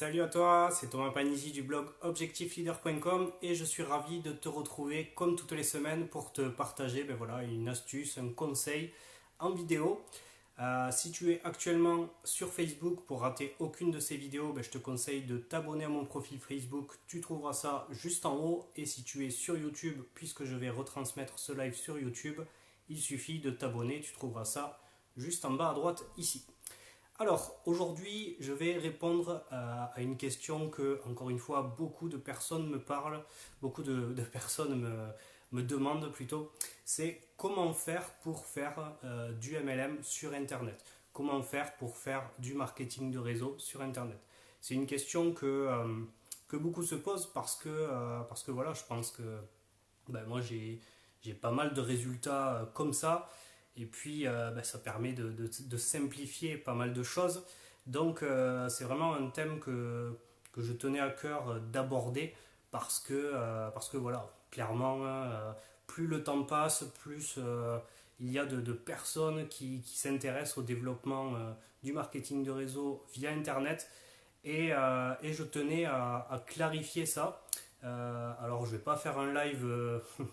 Salut à toi, c'est Thomas Panisi du blog objectifleader.com et je suis ravi de te retrouver comme toutes les semaines pour te partager une astuce, un conseil en vidéo. Si tu es actuellement sur Facebook pour rater aucune de ces vidéos, je te conseille de t'abonner à mon profil Facebook, tu trouveras ça juste en haut. Et si tu es sur YouTube, puisque je vais retransmettre ce live sur YouTube, il suffit de t'abonner, tu trouveras ça juste en bas à droite ici. Alors, aujourd'hui, je vais répondre à une question que, encore une fois, beaucoup de personnes me parlent, beaucoup de personnes me demandent plutôt. C'est comment faire pour faire du MLM sur Internet? Comment faire pour faire du marketing de réseau sur Internet? C'est une question que beaucoup se posent parce que voilà, je pense que moi j'ai pas mal de résultats comme ça. Et puis ça permet de simplifier pas mal de choses. Donc c'est vraiment un thème que je tenais à cœur d'aborder parce que voilà, clairement, plus le temps passe, plus il y a de personnes qui s'intéressent au développement du marketing de réseau via Internet. Et je tenais à clarifier ça. Alors je vais pas faire un live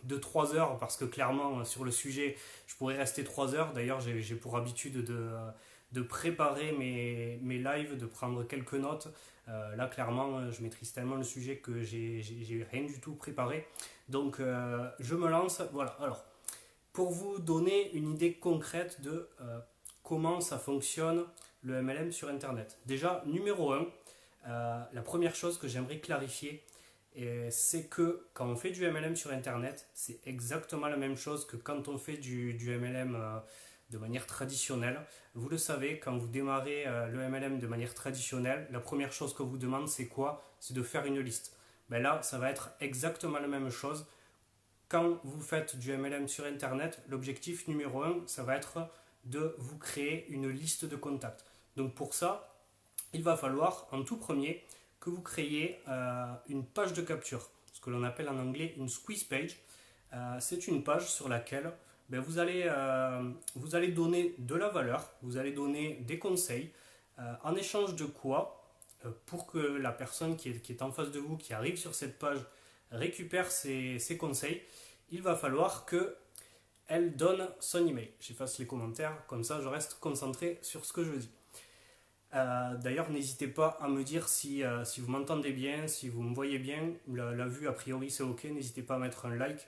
de 3 heures parce que clairement sur le sujet je pourrais rester 3 heures. D'ailleurs j'ai pour habitude de préparer mes lives, de prendre quelques notes. Là clairement je maîtrise tellement le sujet que j'ai rien du tout préparé. Donc je me lance. Voilà, alors pour vous donner une idée concrète de comment ça fonctionne le MLM sur Internet. Déjà, numéro 1, la première chose que j'aimerais clarifier, c'est que quand on fait du MLM sur Internet, c'est exactement la même chose que quand on fait du MLM de manière traditionnelle. Vous le savez, quand vous démarrez le MLM de manière traditionnelle, la première chose qu'on vous demande, c'est quoi? C'est de faire une liste. Là, ça va être exactement la même chose. Quand vous faites du MLM sur Internet, l'objectif numéro 1, ça va être de vous créer une liste de contacts. Donc pour ça, il va falloir en tout premier que vous créiez une page de capture, ce que l'on appelle en anglais une squeeze page. C'est une page sur laquelle vous allez donner de la valeur, vous allez donner des conseils, en échange de quoi, pour que la personne qui est en face de vous, qui arrive sur cette page, récupère ses conseils, il va falloir qu'elle donne son email. J'efface les commentaires, comme ça je reste concentré sur ce que je dis. D'ailleurs, n'hésitez pas à me dire si vous m'entendez bien, si vous me voyez bien. La vue, a priori, c'est OK. N'hésitez pas à mettre un like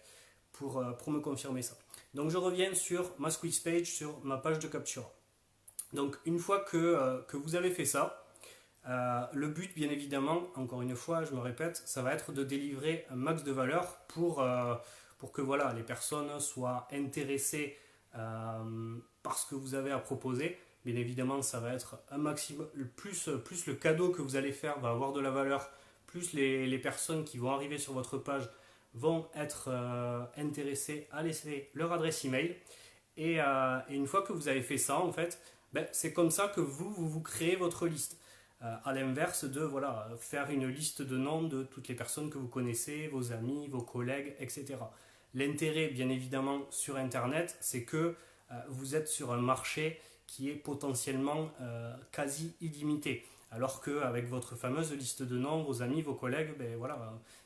pour me confirmer ça. Donc, je reviens sur ma squeeze page, sur ma page de capture. Donc, une fois que vous avez fait ça, le but, bien évidemment, encore une fois, je me répète, ça va être de délivrer un max de valeur pour que voilà, les personnes soient intéressées par ce que vous avez à proposer. Bien évidemment, ça va être un maximum, plus le cadeau que vous allez faire va avoir de la valeur, plus les personnes qui vont arriver sur votre page vont être intéressées à laisser leur adresse email. Et une fois que vous avez fait ça, en fait, c'est comme ça que vous créez votre liste. À l'inverse de faire une liste de noms de toutes les personnes que vous connaissez, vos amis, vos collègues, etc. L'intérêt, bien évidemment, sur Internet, c'est que vous êtes sur un marché qui est potentiellement quasi illimité. Alors qu'avec votre fameuse liste de noms, vos amis, vos collègues,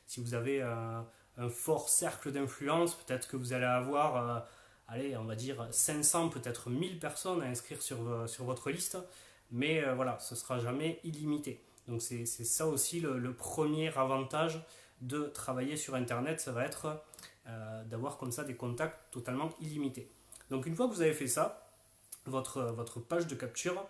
si vous avez un fort cercle d'influence, peut-être que vous allez avoir, on va dire 500, peut-être 1000 personnes à inscrire sur votre liste, mais ce ne sera jamais illimité. Donc c'est ça aussi le premier avantage de travailler sur Internet, ça va être d'avoir comme ça des contacts totalement illimités. Donc une fois que vous avez fait ça, votre page de capture,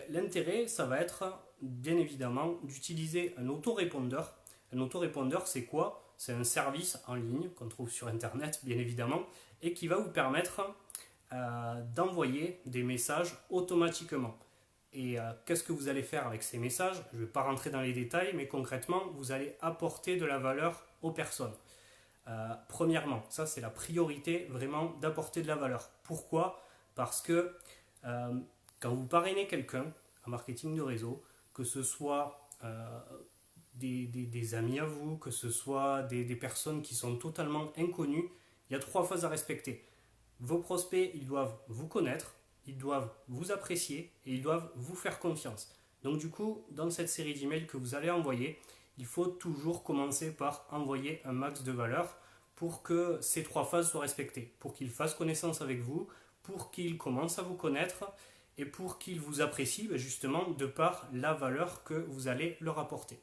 l'intérêt, ça va être bien évidemment d'utiliser un autorépondeur. Un autorépondeur, c'est quoi? C'est un service en ligne qu'on trouve sur Internet, bien évidemment, et qui va vous permettre d'envoyer des messages automatiquement. Et qu'est-ce que vous allez faire avec ces messages? Je ne vais pas rentrer dans les détails, mais concrètement, vous allez apporter de la valeur aux personnes. Premièrement, ça c'est la priorité, vraiment d'apporter de la valeur. Pourquoi? Parce que quand vous parrainez quelqu'un en marketing de réseau, que ce soit des amis à vous, que ce soit des personnes qui sont totalement inconnues, il y a 3 phases à respecter. Vos prospects, ils doivent vous connaître, ils doivent vous apprécier et ils doivent vous faire confiance. Donc du coup, dans cette série d'emails que vous allez envoyer, il faut toujours commencer par envoyer un max de valeur pour que ces 3 phases soient respectées, pour qu'ils fassent connaissance avec vous, pour qu'ils commencent à vous connaître et pour qu'ils vous apprécient justement de par la valeur que vous allez leur apporter.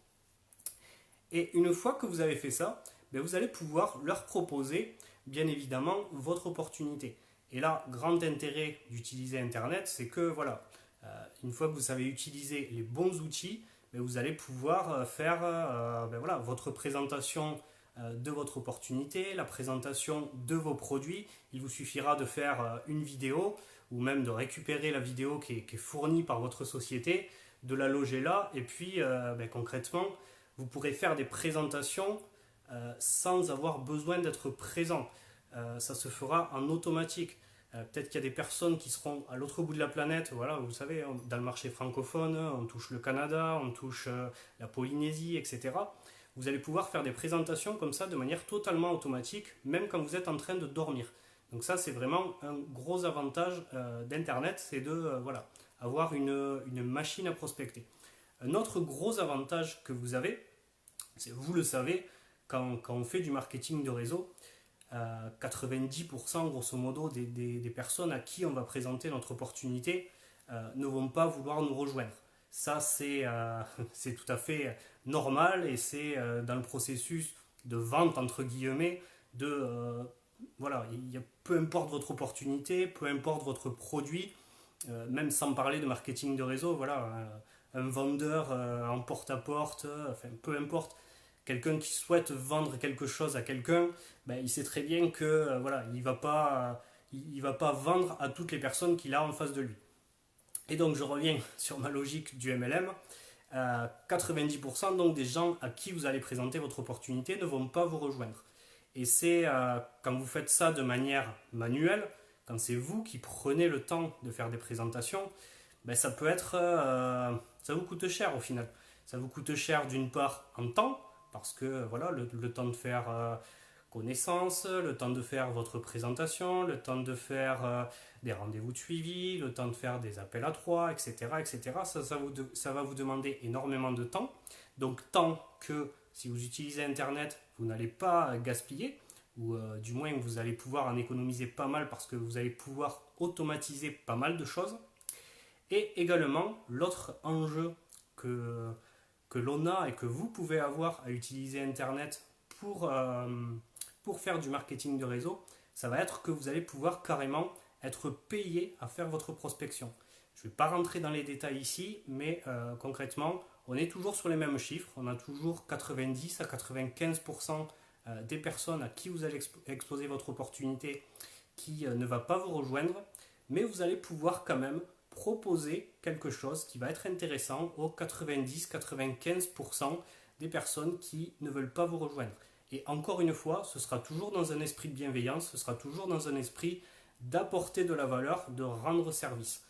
Et une fois que vous avez fait ça, vous allez pouvoir leur proposer bien évidemment votre opportunité. Et là, grand intérêt d'utiliser Internet, c'est que voilà, une fois que vous savez utiliser les bons outils, vous allez pouvoir faire voilà, votre présentation de votre opportunité, la présentation de vos produits. Il vous suffira de faire une vidéo ou même de récupérer la vidéo qui est fournie par votre société, de la loger là et puis concrètement, vous pourrez faire des présentations sans avoir besoin d'être présent. Ça se fera en automatique. Peut-être qu'il y a des personnes qui seront à l'autre bout de la planète. Voilà, vous savez, dans le marché francophone, on touche le Canada, on touche la Polynésie, etc. Vous allez pouvoir faire des présentations comme ça de manière totalement automatique, même quand vous êtes en train de dormir. Donc ça, c'est vraiment un gros avantage d'Internet, c'est de voilà, avoir une machine à prospecter. Un autre gros avantage que vous avez, c'est, vous le savez, quand on fait du marketing de réseau, 90% grosso modo des personnes à qui on va présenter notre opportunité ne vont pas vouloir nous rejoindre. Ça, c'est tout à fait normal et c'est dans le processus de vente, entre guillemets, voilà, peu importe votre opportunité, peu importe votre produit, même sans parler de marketing de réseau, voilà, un vendeur en porte-à-porte, enfin, peu importe, quelqu'un qui souhaite vendre quelque chose à quelqu'un, il sait très bien que voilà, il va pas vendre à toutes les personnes qu'il a en face de lui. Et donc je reviens sur ma logique du MLM. 90% donc des gens à qui vous allez présenter votre opportunité ne vont pas vous rejoindre. Et c'est quand vous faites ça de manière manuelle, quand c'est vous qui prenez le temps de faire des présentations, ça peut être, ça vous coûte cher au final. Ça vous coûte cher d'une part en temps, parce que voilà, le temps de faire connaissance, le temps de faire votre présentation, le temps de faire des rendez-vous de suivi, le temps de faire des appels à 3, etc. etc. Ça va vous demander énormément de temps. Donc tant que si vous utilisez Internet, vous n'allez pas gaspiller, ou du moins vous allez pouvoir en économiser pas mal parce que vous allez pouvoir automatiser pas mal de choses. Et également, l'autre enjeu que l'on a et que vous pouvez avoir à utiliser Internet pour faire du marketing de réseau, ça va être que vous allez pouvoir carrément être payé à faire votre prospection. Je ne vais pas rentrer dans les détails ici, mais concrètement, on est toujours sur les mêmes chiffres. On a toujours 90 à 95% des personnes à qui vous allez exposer votre opportunité qui ne va pas vous rejoindre, mais vous allez pouvoir quand même proposer quelque chose qui va être intéressant aux 90-95% des personnes qui ne veulent pas vous rejoindre. Et encore une fois, ce sera toujours dans un esprit de bienveillance, ce sera toujours dans un esprit d'apporter de la valeur, de rendre service.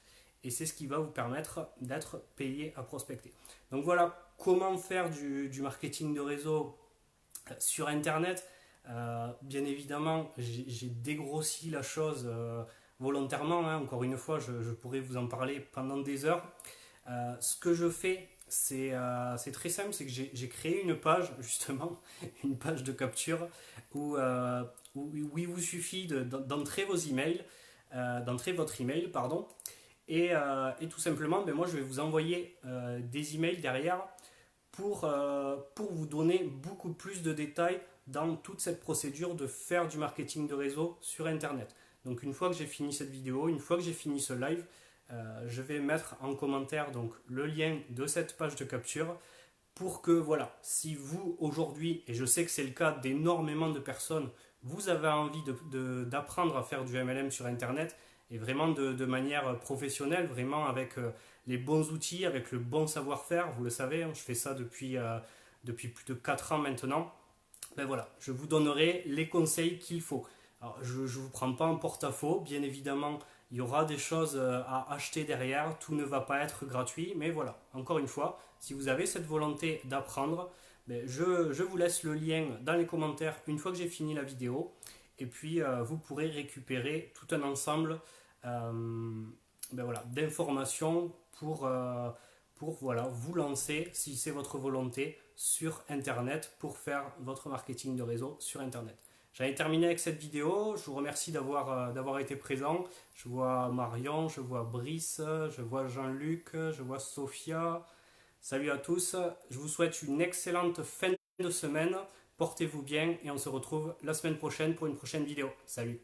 Et c'est ce qui va vous permettre d'être payé à prospecter. Donc voilà comment faire du marketing de réseau sur Internet. Bien évidemment, j'ai dégrossi la chose volontairement. Encore une fois, je pourrais vous en parler pendant des heures. Ce que je fais, c'est très simple, c'est que j'ai créé une page, justement, une page de capture où il vous suffit d'entrer vos emails, d'entrer votre email, pardon, et tout simplement, moi je vais vous envoyer des emails derrière pour vous donner beaucoup plus de détails dans toute cette procédure de faire du marketing de réseau sur Internet. Donc une fois que j'ai fini cette vidéo, une fois que j'ai fini ce live, je vais mettre en commentaire donc le lien de cette page de capture pour que voilà, si vous aujourd'hui, et je sais que c'est le cas d'énormément de personnes, vous avez envie d'apprendre à faire du MLM sur Internet et vraiment de manière professionnelle, vraiment avec les bons outils, avec le bon savoir-faire, vous le savez, je fais ça depuis plus de 4 ans maintenant, voilà, je vous donnerai les conseils qu'il faut. Alors, je ne vous prends pas en porte-à-faux, bien évidemment, il y aura des choses à acheter derrière, tout ne va pas être gratuit, mais voilà, encore une fois, si vous avez cette volonté d'apprendre, je vous laisse le lien dans les commentaires une fois que j'ai fini la vidéo, et puis vous pourrez récupérer tout un ensemble voilà, d'informations pour voilà, vous lancer, si c'est votre volonté, sur Internet pour faire votre marketing de réseau sur Internet. J'en ai terminé avec cette vidéo. Je vous remercie d'avoir été présent. Je vois Marion, je vois Brice, je vois Jean-Luc, je vois Sophia. Salut à tous. Je vous souhaite une excellente fin de semaine. Portez-vous bien et on se retrouve la semaine prochaine pour une prochaine vidéo. Salut.